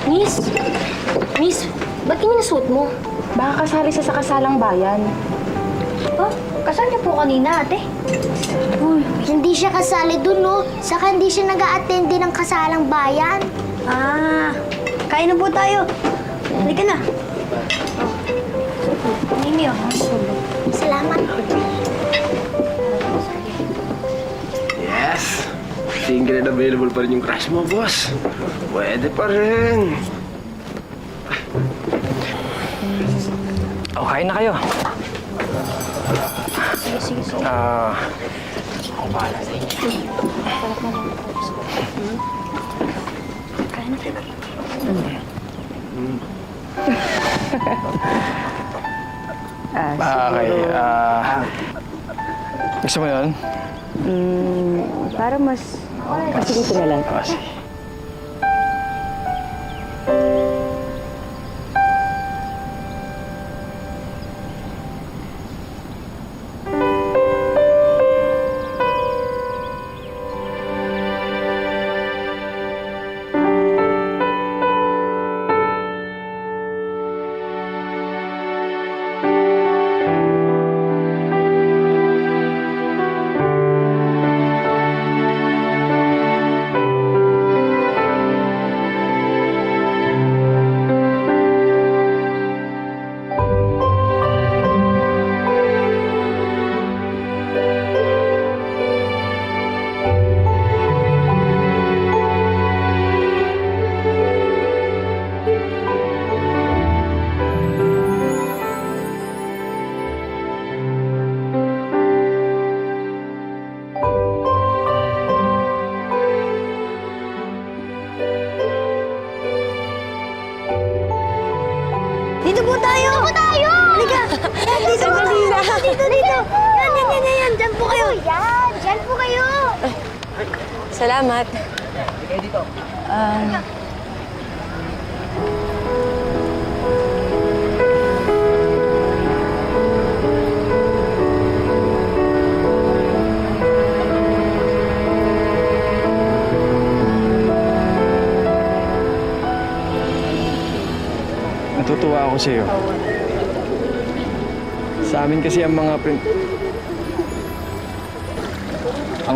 Miss? Miss, ba't ganyan nasuot mo? Baka kasali siya sa kasalang bayan. Oh, kasal niyo po kanina, ate. Uy, hindi siya kasali dun, no? Saka hindi siya nag-a-attend din ng kasalang bayan. Ah, kain na po tayo. Halika na. Ninyo. Salamat. Yes! Single and available pa rin yung crush mo, boss. Pwede pa rin. Oh, kain na kayo. Sige. Ako bahala sa inyo. Kain na. Okay, gusto mo yun? Para mas dito na lang. Sige. Dito po tayo! Dito po tayo! Halika! Dito po! Dito! Yan! Diyan po kayo! Yan, dyan po kayo. Salamat. Natutuwa ako sa'yo. Sa amin kasi ang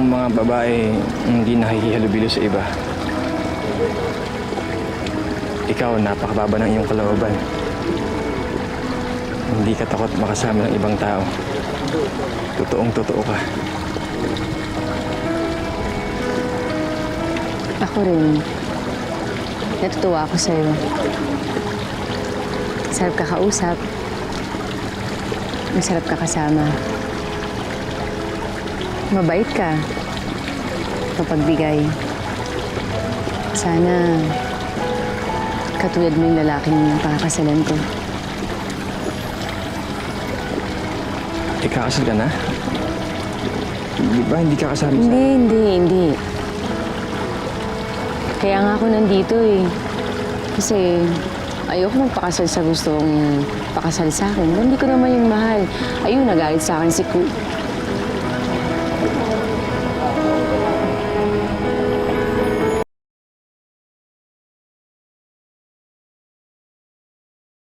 mga babae hindi nakikihalubilo sa iba. Ikaw, napakababa ng iyong kalooban. Hindi ka takot makasama ng ibang tao. Totoong-totoo ka. Ako rin. Natutuwa ako sa'yo. Sarap ka kausap. Masarap ka kasama. Mabait ka. Mapagbigay. Sana katulad mo yung lalaking pakakasalan ko. Ikakasal ka na? Di ba hindi ka kasali sa... Hindi. Kaya nga ako nandito eh. Kasi ayoko magpakasal sa gustong pakasal sa akin. Hindi ko naman yung mahal. Ayun, nagalit sa akin si